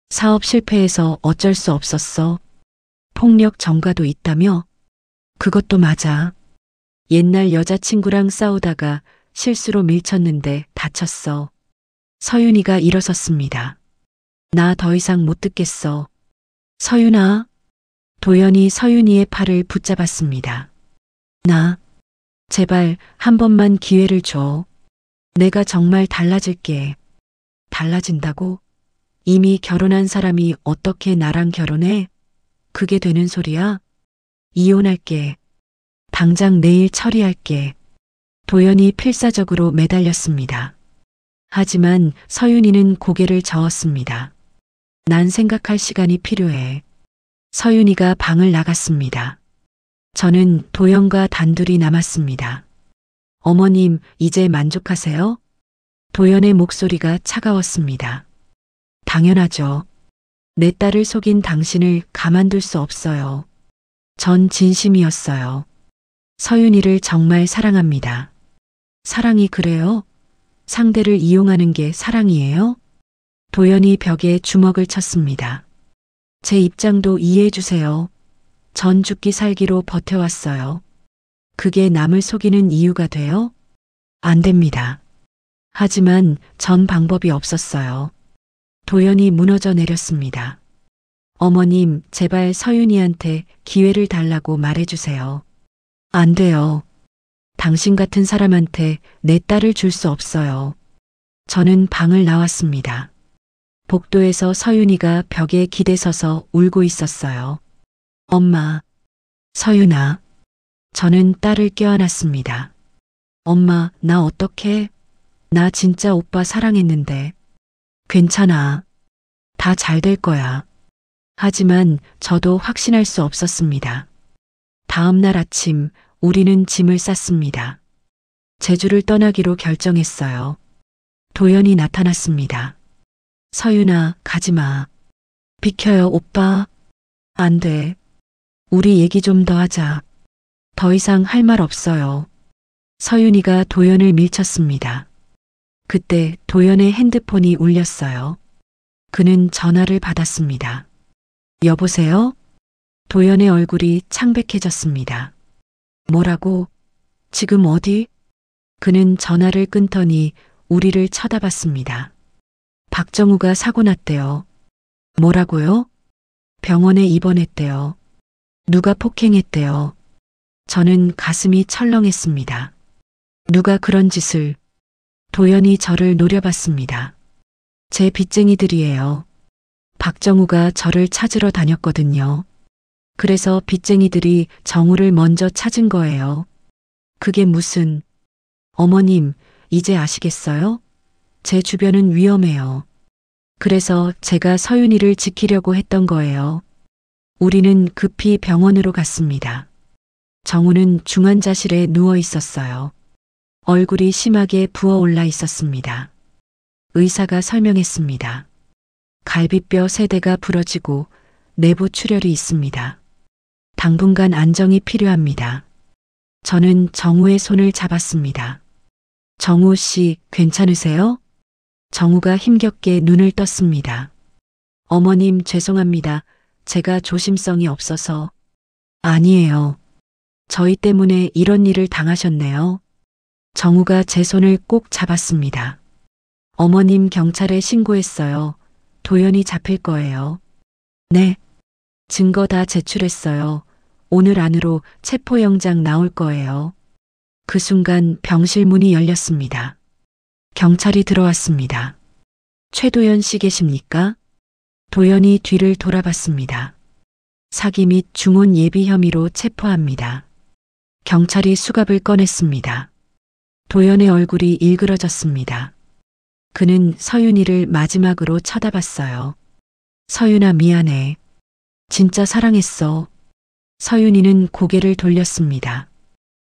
사업 실패해서 어쩔 수 없었어. 폭력 전가도 있다며? 그것도 맞아. 옛날 여자친구랑 싸우다가 실수로 밀쳤는데 다쳤어. 서윤이가 일어섰습니다. 나 더 이상 못 듣겠어. 서윤아. 도연이 서윤이의 팔을 붙잡았습니다. 나, 제발 한 번만 기회를 줘. 내가 정말 달라질게. 달라진다고? 이미 결혼한 사람이 어떻게 나랑 결혼해? 그게 되는 소리야? 이혼할게. 당장 내일 처리할게. 도연이 필사적으로 매달렸습니다. 하지만 서윤이는 고개를 저었습니다. 난 생각할 시간이 필요해. 서윤이가 방을 나갔습니다. 저는 도연과 단둘이 남았습니다. 어머님, 이제 만족하세요? 도연의 목소리가 차가웠습니다. 당연하죠. 내 딸을 속인 당신을 가만둘 수 없어요. 전 진심이었어요. 서윤이를 정말 사랑합니다. 사랑이 그래요? 상대를 이용하는 게 사랑이에요? 도연이 벽에 주먹을 쳤습니다. 제 입장도 이해해 주세요. 전 죽기 살기로 버텨왔어요. 그게 남을 속이는 이유가 돼요? 안 됩니다. 하지만 전 방법이 없었어요. 도연이 무너져 내렸습니다. 어머님, 제발 서윤이한테 기회를 달라고 말해주세요. 안 돼요. 당신 같은 사람한테 내 딸을 줄 수 없어요. 저는 방을 나왔습니다. 복도에서 서윤이가 벽에 기대서서 울고 있었어요. 엄마, 서윤아. 저는 딸을 껴안았습니다. 엄마, 나 어떡해? 나 진짜 오빠 사랑했는데. 괜찮아. 다 잘 될 거야. 하지만 저도 확신할 수 없었습니다. 다음 날 아침 우리는 짐을 쌌습니다. 제주를 떠나기로 결정했어요. 도연이 나타났습니다. 서윤아, 가지마. 비켜요, 오빠. 안 돼. 우리 얘기 좀 더 하자. 더 이상 할 말 없어요. 서윤이가 도연을 밀쳤습니다. 그때 도연의 핸드폰이 울렸어요. 그는 전화를 받았습니다. 여보세요? 도연의 얼굴이 창백해졌습니다. 뭐라고? 지금 어디? 그는 전화를 끊더니 우리를 쳐다봤습니다. 박정우가 사고 났대요. 뭐라고요? 병원에 입원했대요. 누가 폭행했대요. 저는 가슴이 철렁했습니다. 누가 그런 짓을? 도연이 저를 노려봤습니다. 제 빚쟁이들이에요. 박정우가 저를 찾으러 다녔거든요. 그래서 빚쟁이들이 정우를 먼저 찾은 거예요. 그게 무슨... 어머님, 이제 아시겠어요? 제 주변은 위험해요. 그래서 제가 서윤이를 지키려고 했던 거예요. 우리는 급히 병원으로 갔습니다. 정우는 중환자실에 누워 있었어요. 얼굴이 심하게 부어올라 있었습니다. 의사가 설명했습니다. 갈비뼈 3대가 부러지고 내부 출혈이 있습니다. 당분간 안정이 필요합니다. 저는 정우의 손을 잡았습니다. 정우 씨, 괜찮으세요? 정우가 힘겹게 눈을 떴습니다. 어머님, 죄송합니다. 제가 조심성이 없어서. 아니에요. 저희 때문에 이런 일을 당하셨네요. 정우가 제 손을 꼭 잡았습니다. 어머님, 경찰에 신고했어요. 도연이 잡힐 거예요. 네. 증거 다 제출했어요. 오늘 안으로 체포영장 나올 거예요. 그 순간 병실 문이 열렸습니다. 경찰이 들어왔습니다. 최도연 씨 계십니까? 도연이 뒤를 돌아봤습니다. 사기 및 중혼 예비 혐의로 체포합니다. 경찰이 수갑을 꺼냈습니다. 도연의 얼굴이 일그러졌습니다. 그는 서윤이를 마지막으로 쳐다봤어요. 서윤아, 미안해. 진짜 사랑했어. 서윤이는 고개를 돌렸습니다.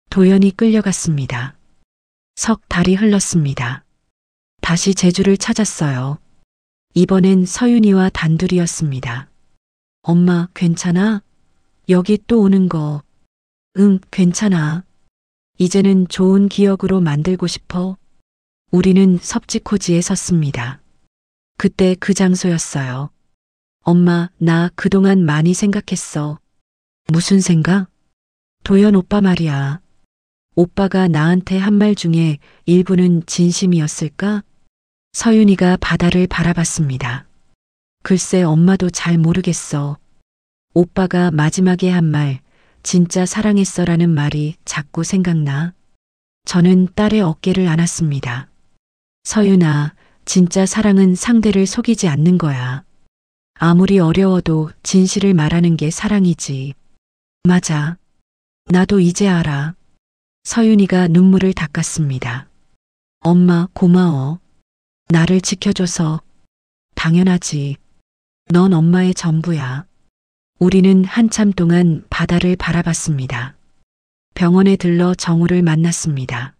도연이 끌려갔습니다. 석 달이 흘렀습니다. 다시 제주를 찾았어요. 이번엔 서윤이와 단둘이었습니다. 엄마, 괜찮아? 여기 또 오는 거. 응, 괜찮아. 이제는 좋은 기억으로 만들고 싶어. 우리는 섭지코지에 섰습니다. 그때 그 장소였어요. 엄마, 나 그동안 많이 생각했어. 무슨 생각? 도연 오빠 말이야. 오빠가 나한테 한 말 중에 일부는 진심이었을까? 서윤이가 바다를 바라봤습니다. 글쎄, 엄마도 잘 모르겠어. 오빠가 마지막에 한 말, 진짜 사랑했어라는 말이 자꾸 생각나. 저는 딸의 어깨를 안았습니다. 서윤아, 진짜 사랑은 상대를 속이지 않는 거야. 아무리 어려워도 진실을 말하는 게 사랑이지. 맞아. 나도 이제 알아. 서윤이가 눈물을 닦았습니다. 엄마, 고마워. 나를 지켜줘서. 당연하지. 넌 엄마의 전부야. 우리는 한참 동안 바다를 바라봤습니다. 병원에 들러 정우를 만났습니다.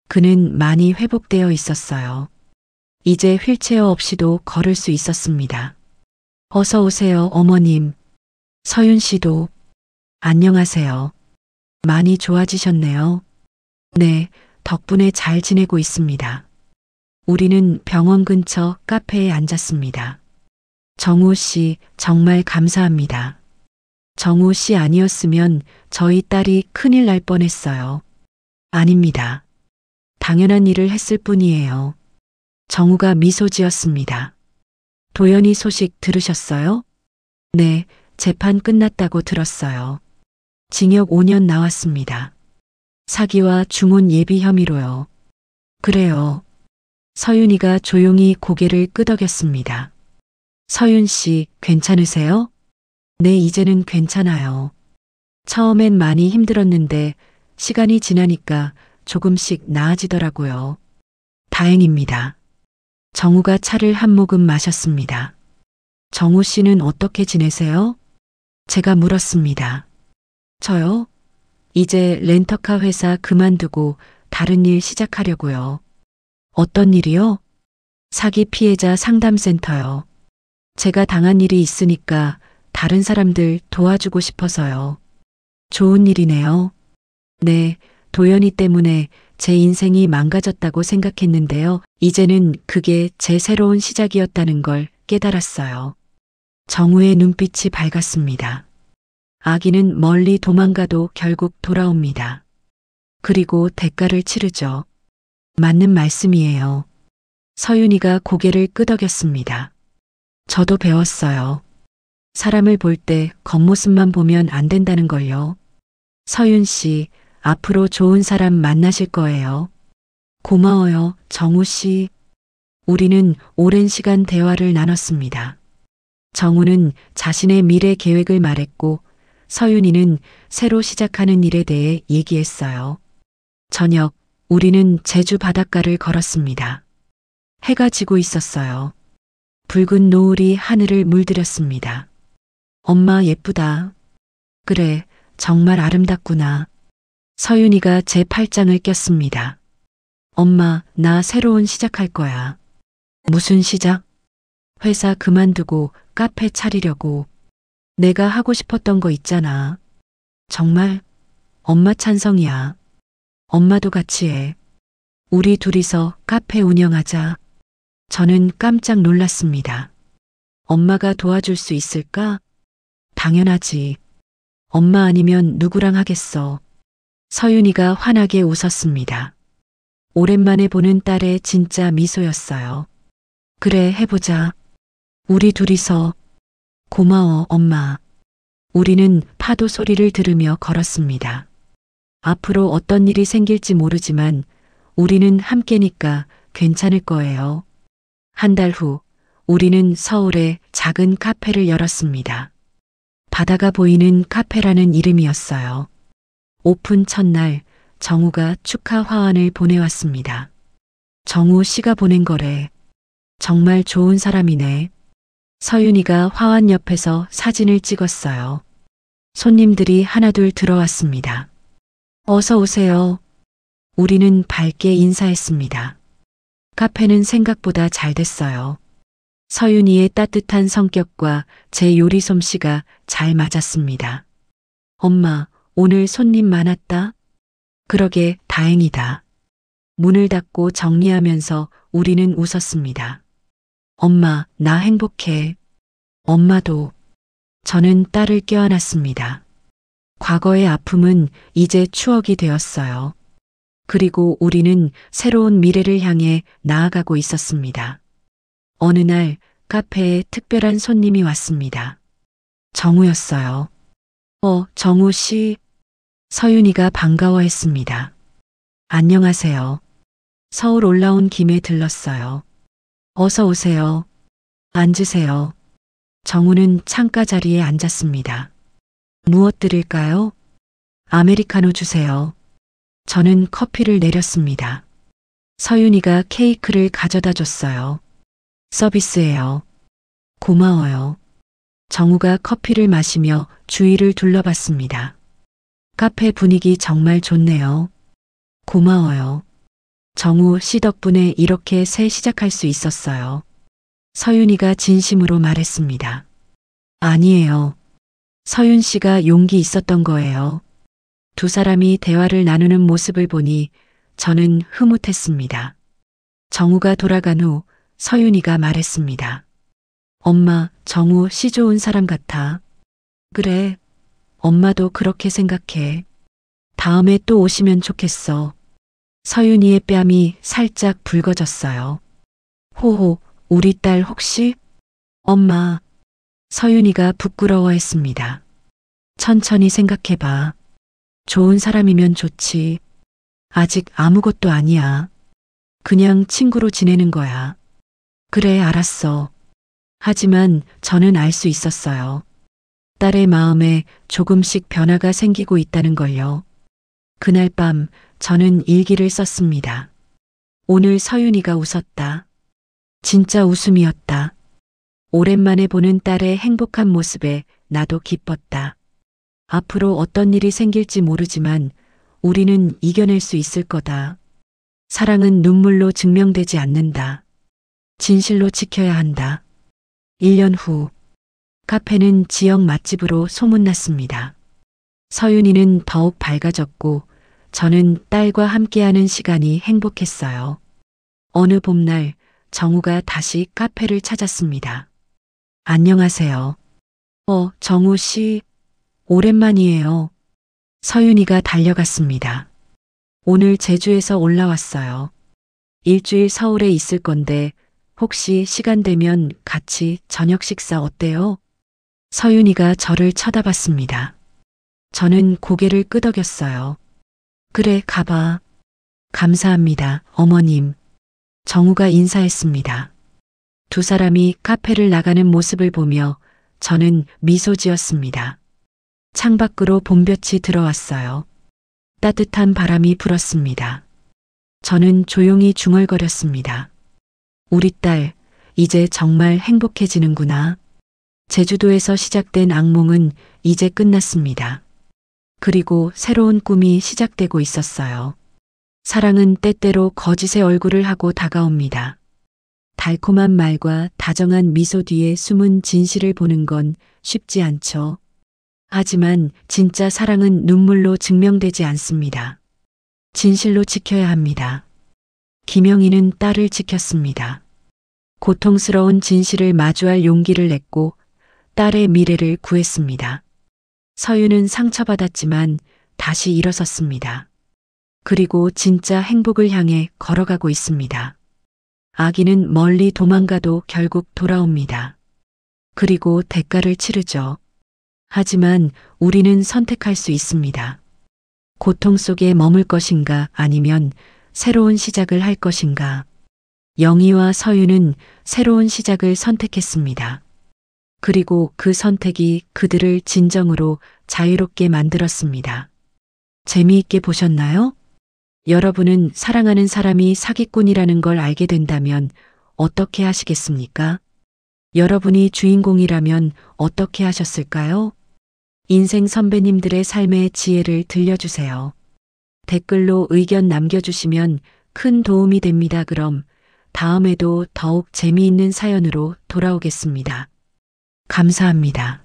그는 많이 회복되어 있었어요. 이제 휠체어 없이도 걸을 수 있었습니다. 어서 오세요, 어머님. 서윤 씨도. 안녕하세요. 많이 좋아지셨네요. 네, 덕분에 잘 지내고 있습니다. 우리는 병원 근처 카페에 앉았습니다. 정우 씨, 정말 감사합니다. 정우 씨 아니었으면 저희 딸이 큰일 날 뻔했어요. 아닙니다. 당연한 일을 했을 뿐이에요. 정우가 미소 지었습니다. 도연이 소식 들으셨어요? 네, 재판 끝났다고 들었어요. 징역 5년 나왔습니다. 사기와 중혼 예비 혐의로요. 그래요. 서윤이가 조용히 고개를 끄덕였습니다. 서윤 씨, 괜찮으세요? 네, 이제는 괜찮아요. 처음엔 많이 힘들었는데 시간이 지나니까 조금씩 나아지더라고요. 다행입니다. 정우가 차를 한 모금 마셨습니다. 정우 씨는 어떻게 지내세요? 제가 물었습니다. 저요? 이제 렌터카 회사 그만두고 다른 일 시작하려고요. 어떤 일이요? 사기 피해자 상담센터요. 제가 당한 일이 있으니까 다른 사람들 도와주고 싶어서요. 좋은 일이네요. 네, 도연이 때문에 제 인생이 망가졌다고 생각했는데요. 이제는 그게 제 새로운 시작이었다는 걸 깨달았어요. 정우의 눈빛이 밝았습니다. 아기는 멀리 도망가도 결국 돌아옵니다. 그리고 대가를 치르죠. 맞는 말씀이에요. 서윤이가 고개를 끄덕였습니다. 저도 배웠어요. 사람을 볼 때 겉모습만 보면 안 된다는 걸요. 서윤 씨, 앞으로 좋은 사람 만나실 거예요. 고마워요, 정우 씨. 우리는 오랜 시간 대화를 나눴습니다. 정우는 자신의 미래 계획을 말했고 서윤이는 새로 시작하는 일에 대해 얘기했어요. 저녁, 우리는 제주 바닷가를 걸었습니다. 해가 지고 있었어요. 붉은 노을이 하늘을 물들였습니다. 엄마 예쁘다. 그래, 정말 아름답구나. 서윤이가 제 팔짱을 꼈습니다. 엄마, 나 새로운 시작할 거야. 무슨 시작? 회사 그만두고 카페 차리려고. 내가 하고 싶었던 거 있잖아. 정말? 엄마 찬성이야. 엄마도 같이 해. 우리 둘이서 카페 운영하자. 저는 깜짝 놀랐습니다. 엄마가 도와줄 수 있을까? 당연하지. 엄마 아니면 누구랑 하겠어. 서윤이가 환하게 웃었습니다. 오랜만에 보는 딸의 진짜 미소였어요. 그래, 해보자. 우리 둘이서. 고마워, 엄마. 우리는 파도 소리를 들으며 걸었습니다. 앞으로 어떤 일이 생길지 모르지만 우리는 함께니까 괜찮을 거예요. 한 달 후, 우리는 서울에 작은 카페를 열었습니다. 바다가 보이는 카페라는 이름이었어요. 오픈 첫날, 정우가 축하 화환을 보내왔습니다. 정우 씨가 보낸 거래. 정말 좋은 사람이네. 서윤이가 화환 옆에서 사진을 찍었어요. 손님들이 하나둘 들어왔습니다. 어서 오세요. 우리는 밝게 인사했습니다. 카페는 생각보다 잘 됐어요. 서윤이의 따뜻한 성격과 제 요리 솜씨가 잘 맞았습니다. 엄마, 오늘 손님 많았다? 그러게 다행이다. 문을 닫고 정리하면서 우리는 웃었습니다. 엄마, 나 행복해. 엄마도. 저는 딸을 껴안았습니다. 과거의 아픔은 이제 추억이 되었어요. 그리고 우리는 새로운 미래를 향해 나아가고 있었습니다. 어느 날 카페에 특별한 손님이 왔습니다. 정우였어요. 정우 씨. 서윤이가 반가워했습니다. 안녕하세요. 서울 올라온 김에 들렀어요. 어서 오세요. 앉으세요. 정우는 창가 자리에 앉았습니다. 무엇 드릴까요? 아메리카노 주세요. 저는 커피를 내렸습니다. 서윤이가 케이크를 가져다 줬어요. 서비스예요. 고마워요. 정우가 커피를 마시며 주위를 둘러봤습니다. 카페 분위기 정말 좋네요. 고마워요. 정우 씨 덕분에 이렇게 새 시작할 수 있었어요. 서윤이가 진심으로 말했습니다. 아니에요. 서윤 씨가 용기 있었던 거예요. 두 사람이 대화를 나누는 모습을 보니 저는 흐뭇했습니다. 정우가 돌아간 후 서윤이가 말했습니다. 엄마, 정우 씨 좋은 사람 같아. 그래. 엄마도 그렇게 생각해. 다음에 또 오시면 좋겠어. 서윤이의 뺨이 살짝 붉어졌어요. 호호, 우리 딸 혹시? 엄마. 서윤이가 부끄러워했습니다. 천천히 생각해봐. 좋은 사람이면 좋지. 아직 아무것도 아니야. 그냥 친구로 지내는 거야. 그래, 알았어. 하지만 저는 알 수 있었어요. 딸의 마음에 조금씩 변화가 생기고 있다는 걸요. 그날 밤 저는 일기를 썼습니다. 오늘 서윤이가 웃었다. 진짜 웃음이었다. 오랜만에 보는 딸의 행복한 모습에 나도 기뻤다. 앞으로 어떤 일이 생길지 모르지만 우리는 이겨낼 수 있을 거다. 사랑은 눈물로 증명되지 않는다. 진실로 지켜야 한다. 1년 후 카페는 지역 맛집으로 소문났습니다. 서윤이는 더욱 밝아졌고 저는 딸과 함께하는 시간이 행복했어요. 어느 봄날 정우가 다시 카페를 찾았습니다. 안녕하세요. 정우 씨. 오랜만이에요. 서윤이가 달려갔습니다. 오늘 제주에서 올라왔어요. 일주일 서울에 있을 건데 혹시 시간 되면 같이 저녁 식사 어때요? 서윤이가 저를 쳐다봤습니다. 저는 고개를 끄덕였어요. 그래, 가봐. 감사합니다, 어머님. 정우가 인사했습니다. 두 사람이 카페를 나가는 모습을 보며 저는 미소 지었습니다. 창밖으로 봄볕이 들어왔어요. 따뜻한 바람이 불었습니다. 저는 조용히 중얼거렸습니다. 우리 딸, 이제 정말 행복해지는구나. 제주도에서 시작된 악몽은 이제 끝났습니다. 그리고 새로운 꿈이 시작되고 있었어요. 사랑은 때때로 거짓의 얼굴을 하고 다가옵니다. 달콤한 말과 다정한 미소 뒤에 숨은 진실을 보는 건 쉽지 않죠. 하지만 진짜 사랑은 눈물로 증명되지 않습니다. 진실로 지켜야 합니다. 김영희는 딸을 지켰습니다. 고통스러운 진실을 마주할 용기를 냈고 딸의 미래를 구했습니다. 서유는 상처받았지만 다시 일어섰습니다. 그리고 진짜 행복을 향해 걸어가고 있습니다. 아기는 멀리 도망가도 결국 돌아옵니다. 그리고 대가를 치르죠. 하지만 우리는 선택할 수 있습니다. 고통 속에 머물 것인가 아니면 새로운 시작을 할 것인가. 영희와 서유는 새로운 시작을 선택했습니다. 그리고 그 선택이 그들을 진정으로 자유롭게 만들었습니다. 재미있게 보셨나요? 여러분은 사랑하는 사람이 사기꾼이라는 걸 알게 된다면 어떻게 하시겠습니까? 여러분이 주인공이라면 어떻게 하셨을까요? 인생 선배님들의 삶의 지혜를 들려주세요. 댓글로 의견 남겨주시면 큰 도움이 됩니다. 그럼 다음에도 더욱 재미있는 사연으로 돌아오겠습니다. 감사합니다.